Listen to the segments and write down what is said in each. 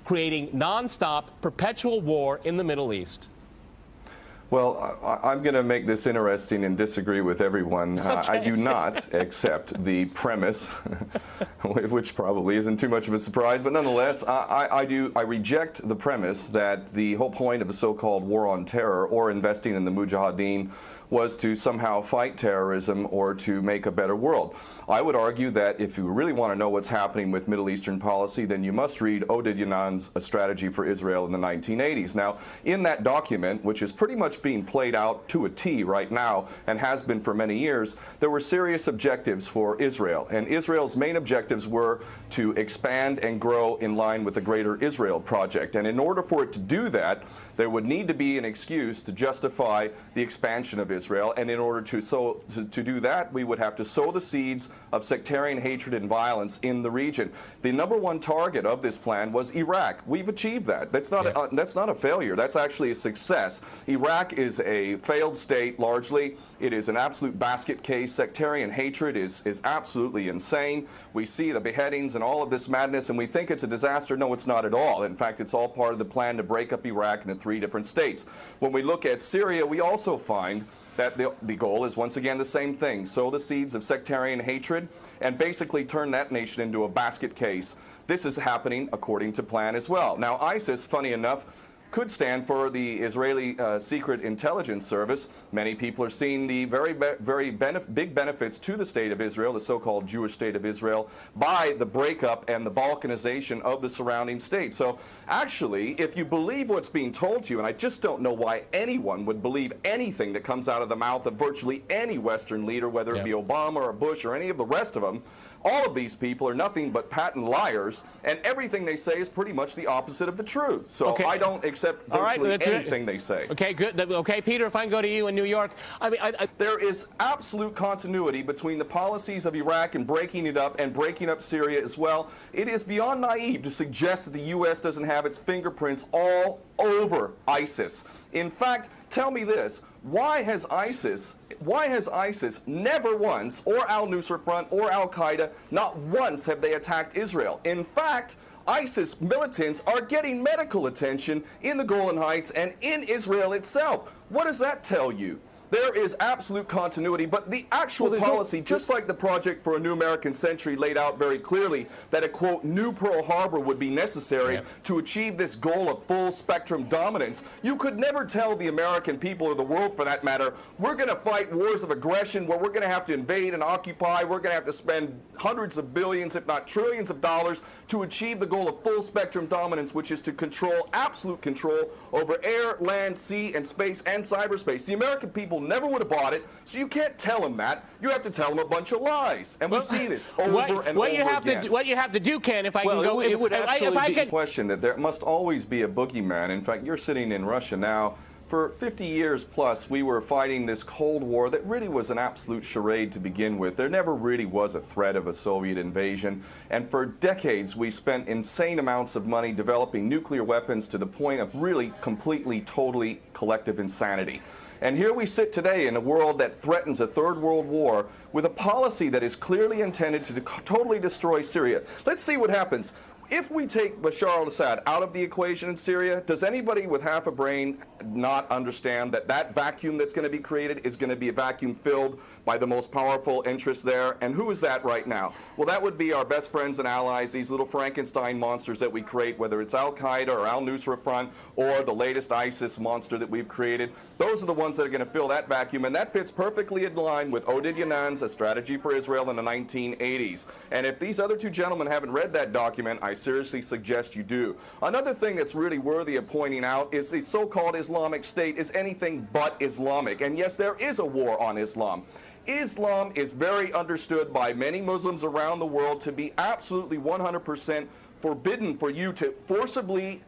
creating nonstop, perpetual war in the Middle East? Well, I'm going to make this interesting and disagree with everyone. Okay. I do not accept the premise, which probably isn't too much of a surprise, but nonetheless, I reject the premise that the whole point of the so-called war on terror or investing in the Mujahideen was to somehow fight terrorism or to make a better world. I would argue that if you really want to know what's happening with Middle Eastern policy, then you must read Oded Yanan's A Strategy for Israel in the 1980s. Now, in that document, which is pretty much being played out to a T right now and has been for many years, there were serious objectives for Israel. And Israel's main objectives were to expand and grow in line with the Greater Israel Project. And in order for it to do that, there would need to be an excuse to justify the expansion of Israel. And in order to do that, we would have to sow the seeds of sectarian hatred and violence in the region. The #1 target of this plan was Iraq. We've achieved that. That's not a failure. That's actually a success. Iraq is a failed state largely. It is an absolute basket case. Sectarian hatred is absolutely insane. We see the beheadings and all of this madness, and we think it's a disaster. No, it's not at all. In fact, it's all part of the plan to break up Iraq into 3 different states. When we look at Syria, we also find that the goal is once again the same thing: sow the seeds of sectarian hatred and basically turn that nation into a basket case. This is happening according to plan as well. Now, ISIS, funny enough, could stand for the Israeli Secret Intelligence Service. Many people are seeing the very big benefits to the state of Israel, the so-called Jewish state of Israel, by the breakup and the balkanization of the surrounding states. So actually, if you believe what's being told to you, and I just don't know why anyone would believe anything that comes out of the mouth of virtually any Western leader, whether it be Obama or Bush or any of the rest of them, all of these people are nothing but patent liars, and everything they say is pretty much the opposite of the truth. So I don't accept virtually anything they say. Okay, good. Okay, Peter, if I can go to you in New York. I mean, there is absolute continuity between the policies of Iraq and breaking it up and breaking up Syria as well. It is beyond naive to suggest that the U.S. doesn't have its fingerprints all over ISIS. In fact, tell me this: why has ISIS never once, or al-Nusra Front or Al-Qaeda, not once have they attacked Israel? In fact, ISIS militants are getting medical attention in the Golan Heights and in Israel itself. What does that tell you? There is absolute continuity, but the actual policy, just like the Project for a New American Century laid out very clearly, that a, quote, new Pearl Harbor would be necessary to achieve this goal of full spectrum dominance. You could never tell the American people, or the world for that matter, we're going to fight wars of aggression where we're going to have to invade and occupy, we're going to have to spend hundreds of billions, if not trillions of dollars to achieve the goal of full spectrum dominance, which is to control, absolute control over air, land, sea, and space and cyberspace. The American people never would have bought it, so you can't tell them that. You have to tell them a bunch of lies, and we see this over and over again. What you have to do, Ken, if I can go... It would actually be a question that there must always be a boogeyman. In fact, you're sitting in Russia now. For 50 years plus, we were fighting this Cold War that really was an absolute charade to begin with. There never really was a threat of a Soviet invasion. And for decades, we spent insane amounts of money developing nuclear weapons to the point of really completely, totally collective insanity. And here we sit today in a world that threatens a third world war with a policy that is clearly intended to totally destroy Syria. Let's see what happens. If we take Bashar al-Assad out of the equation in Syria, does anybody with half a brain not understand that that vacuum that's going to be created is going to be a vacuum filled by the most powerful interests there? And who is that right now? Well, that would be our best friends and allies, these little Frankenstein monsters that we create, whether it's Al-Qaeda or Al-Nusra Front or the latest ISIS monster that we've created. Those are the ones that are going to fill that vacuum, and that fits perfectly in line with Oded Yanan's A Strategy for Israel in the 1980s. And if these other two gentlemen haven't read that document, I seriously suggest you do. Another thing that's really worthy of pointing out is the so-called Islamic State is anything but Islamic. And yes, there is a war on Islam. Islam is very understood by many Muslims around the world to be absolutely 100% forbidden for you to forcibly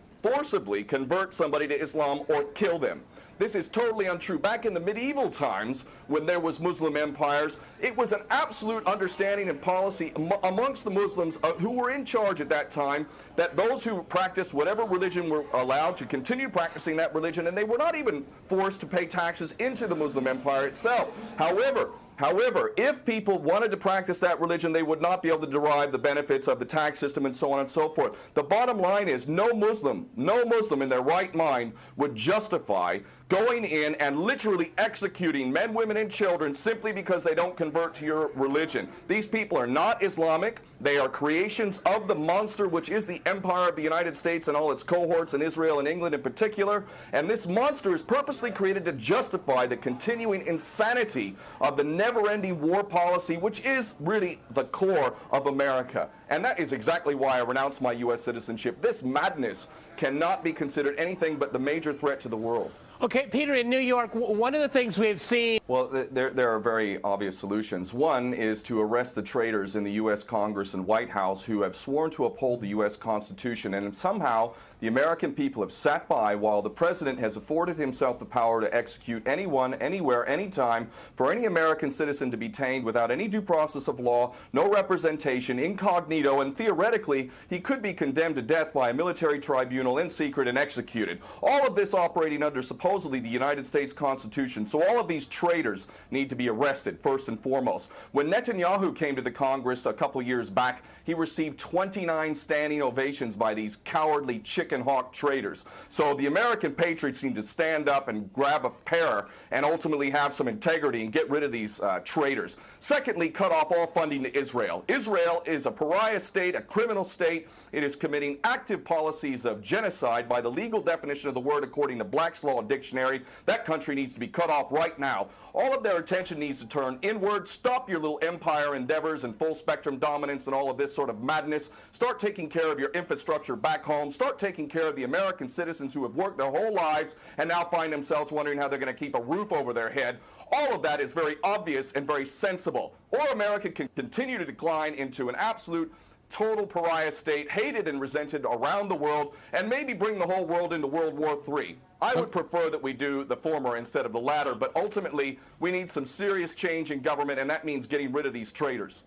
convert somebody to Islam or kill them. This is totally untrue. Back in the medieval times, when there was Muslim empires, it was an absolute understanding and policy amongst the Muslims who were in charge at that time that those who practiced whatever religion were allowed to continue practicing that religion, and they were not even forced to pay taxes into the Muslim empire itself. However, However, if people wanted to practice that religion, they would not be able to derive the benefits of the tax system and so on and so forth. The bottom line is no Muslim in their right mind would justify going in and literally executing men, women, and children simply because they don't convert to your religion. These people are not Islamic. They are creations of the monster, which is the empire of the United States and all its cohorts in Israel and England in particular. And this monster is purposely created to justify the continuing insanity of the never-ending war policy, which is really the core of America. And that is exactly why I renounced my U.S. citizenship. This madness cannot be considered anything but the major threat to the world. Okay, Peter, in New York, one of the things we've seen... Well, there are very obvious solutions. One is to arrest the traitors in the U.S. Congress and White House who have sworn to uphold the U.S. Constitution, and somehow the American people have sat by while the president has afforded himself the power to execute anyone, anywhere, anytime, for any American citizen to be detained without any due process of law, no representation, incognito, and theoretically, he could be condemned to death by a military tribunal in secret and executed. All of this operating under supposedly the United States Constitution. So all of these traitors need to be arrested, first and foremost. When Netanyahu came to the Congress a couple of years back, he received 29 standing ovations by these cowardly chicken hawk traitors. So the American patriots need to stand up and grab a pair and ultimately have some integrity and get rid of these traitors. Secondly, cut off all funding to Israel. Israel is a pariah state, a criminal state. It is committing active policies of genocide by the legal definition of the word according to Black's Law Dictionary. That country needs to be cut off right now. All of their attention needs to turn inward. Stop your little empire endeavors and full spectrum dominance and all of this sort of madness. Start taking care of your infrastructure back home. Start taking care of the American citizens who have worked their whole lives and now find themselves wondering how they're going to keep a roof over their head. All of that is very obvious and very sensible. Or America can continue to decline into an absolute total pariah state, hated and resented around the world, and maybe bring the whole world into World War III. I would prefer that we do the former instead of the latter, but ultimately we need some serious change in government, and that means getting rid of these traitors.